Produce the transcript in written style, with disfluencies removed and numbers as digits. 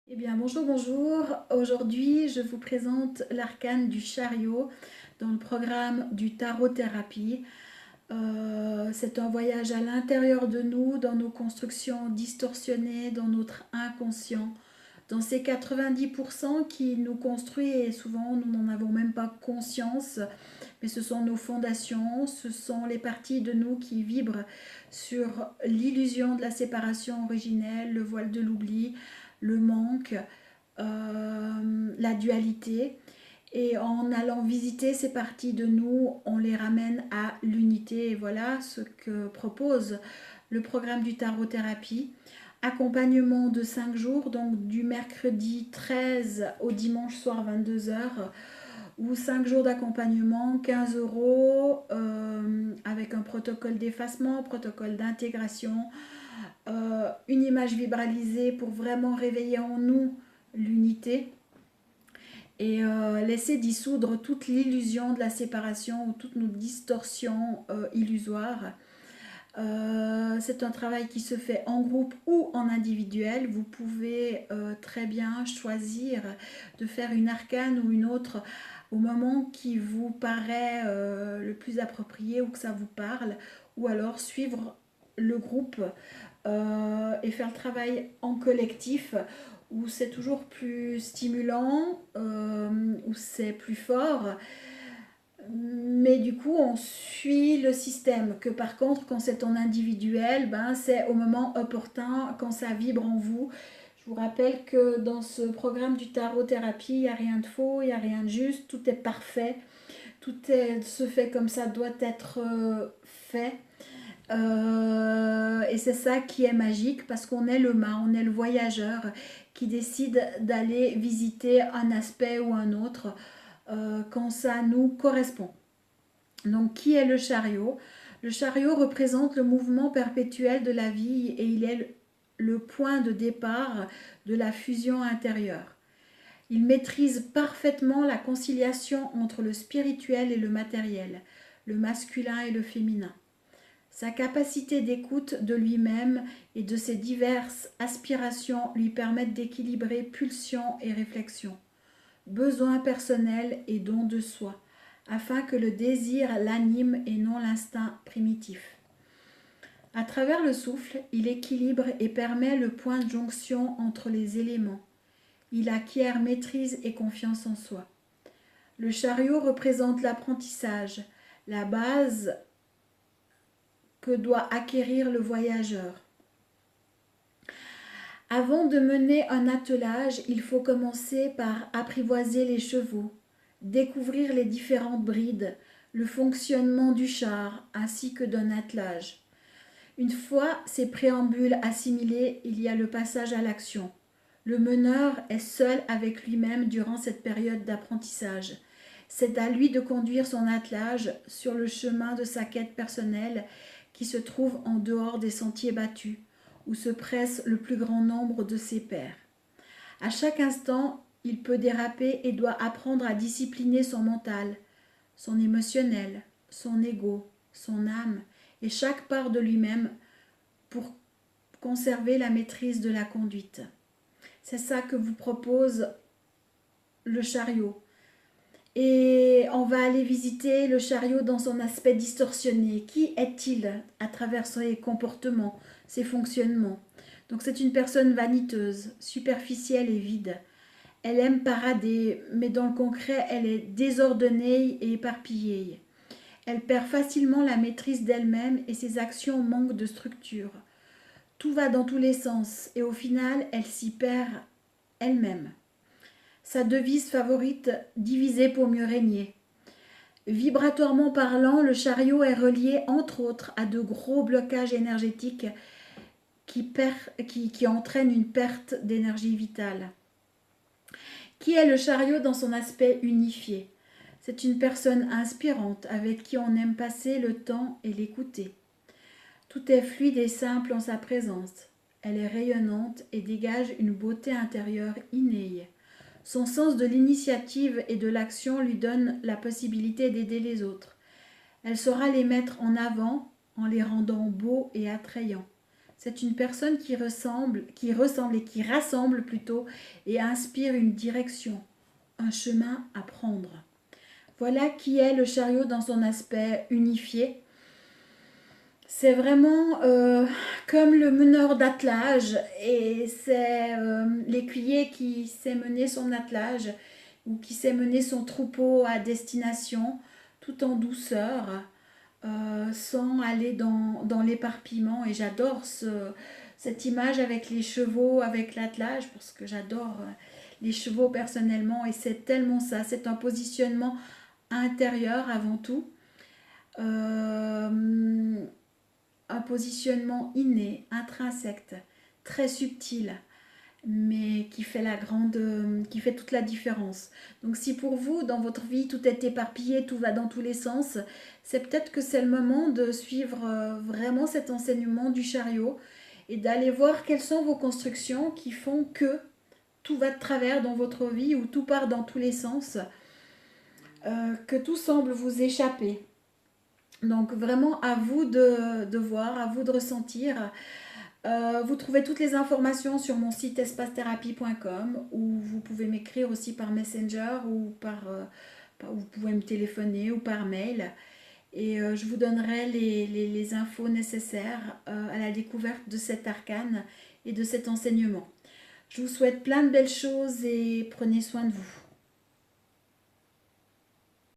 Eh bien, bonjour, bonjour. Aujourd'hui, je vous présente l'arcane du chariot dans le programme du tarot-thérapie. C'est un voyage à l'intérieur de nous, dans nos constructions distorsionnées, dans notre inconscient, dans ces 90% qui nous construit et souvent nous n'en avons même pas conscience, mais ce sont nos fondations, ce sont les parties de nous qui vibrent sur l'illusion de la séparation originelle, le voile de l'oubli, le manque, la dualité. Et en allant visiter ces parties de nous, on les ramène à l'unité. Et voilà ce que propose le programme du tarot-thérapie. Accompagnement de 5 jours, donc du mercredi 13 au dimanche soir 22 heures, ou 5 jours d'accompagnement, 15 € avec un protocole d'effacement, protocole d'intégration, une image vibralisée pour vraiment réveiller en nous l'unité et laisser dissoudre toute l'illusion de la séparation ou toutes nos distorsions illusoires. C'est un travail qui se fait en groupe ou en individuel. Vous pouvez très bien choisir de faire une arcane ou une autre au moment qui vous paraît le plus approprié ou que ça vous parle, ou alors suivre le groupe et faire le travail en collectif où c'est toujours plus stimulant, où c'est plus fort. Mais du coup, on suit le système. Que par contre, quand c'est en individuel, ben, c'est au moment opportun, quand ça vibre en vous. Je vous rappelle que dans ce programme du tarot-thérapie, il n'y a rien de faux, il n'y a rien de juste, tout est parfait, se fait comme ça doit être fait. Et c'est ça qui est magique parce qu'on est le main, on est le voyageur qui décide d'aller visiter un aspect ou un autre quand ça nous correspond. Donc qui est le chariot? Le chariot représente le mouvement perpétuel de la vie et il est le point de départ de la fusion intérieure. Il maîtrise parfaitement la conciliation entre le spirituel et le matériel, le masculin et le féminin. Sa capacité d'écoute de lui-même et de ses diverses aspirations lui permettent d'équilibrer pulsions et réflexions, besoins personnels et dons de soi, afin que le désir l'anime et non l'instinct primitif. À travers le souffle, il équilibre et permet le point de jonction entre les éléments. Il acquiert maîtrise et confiance en soi. Le chariot représente l'apprentissage, la base que doit acquérir le voyageur. Avant de mener un attelage, il faut commencer par apprivoiser les chevaux, découvrir les différentes brides, le fonctionnement du char ainsi que d'un attelage. Une fois ces préambules assimilés, il y a le passage à l'action. Le meneur est seul avec lui-même durant cette période d'apprentissage. C'est à lui de conduire son attelage sur le chemin de sa quête personnelle qui se trouve en dehors des sentiers battus, où se presse le plus grand nombre de ses pairs. À chaque instant, il peut déraper et doit apprendre à discipliner son mental, son émotionnel, son ego, son âme et chaque part de lui-même pour conserver la maîtrise de la conduite. C'est ça que vous propose le chariot. Et on va aller visiter le chariot dans son aspect distorsionné. Qui est-il à travers ses comportements, ses fonctionnements? Donc c'est une personne vaniteuse, superficielle et vide. Elle aime parader, mais dans le concret, elle est désordonnée et éparpillée. Elle perd facilement la maîtrise d'elle-même et ses actions manquent de structure. Tout va dans tous les sens et au final, elle s'y perd elle-même. Sa devise favorite, diviser pour mieux régner. Vibratoirement parlant, le chariot est relié entre autres à de gros blocages énergétiques qui entraînent une perte d'énergie vitale. Qui est le chariot dans son aspect unifié? C'est une personne inspirante avec qui on aime passer le temps et l'écouter. Tout est fluide et simple en sa présence. Elle est rayonnante et dégage une beauté intérieure innée. Son sens de l'initiative et de l'action lui donne la possibilité d'aider les autres. Elle saura les mettre en avant en les rendant beaux et attrayants. C'est une personne qui ressemble et qui rassemble plutôt et inspire une direction, un chemin à prendre. Voilà qui est le chariot dans son aspect unifié. C'est vraiment comme le meneur d'attelage et c'est l'écuyer qui sait mener son attelage ou qui sait mener son troupeau à destination tout en douceur, sans aller dans l'éparpillement. Et j'adore cette image avec les chevaux, avec l'attelage, parce que j'adore les chevaux personnellement et c'est tellement ça, c'est un positionnement intérieur avant tout. Euh, un positionnement inné, intrinsèque, très subtil, mais qui fait toute la différence. Donc si pour vous, dans votre vie, tout est éparpillé, tout va dans tous les sens, c'est peut-être que c'est le moment de suivre vraiment cet enseignement du chariot et d'aller voir quelles sont vos constructions qui font que tout va de travers dans votre vie ou tout part dans tous les sens, que tout semble vous échapper. Donc vraiment à vous de voir, à vous de ressentir. Vous trouvez toutes les informations sur mon site espace-thérapie.com ou vous pouvez m'écrire aussi par Messenger ou vous pouvez me téléphoner ou par mail. Et je vous donnerai les infos nécessaires à la découverte de cet arcane et de cet enseignement. Je vous souhaite plein de belles choses et prenez soin de vous.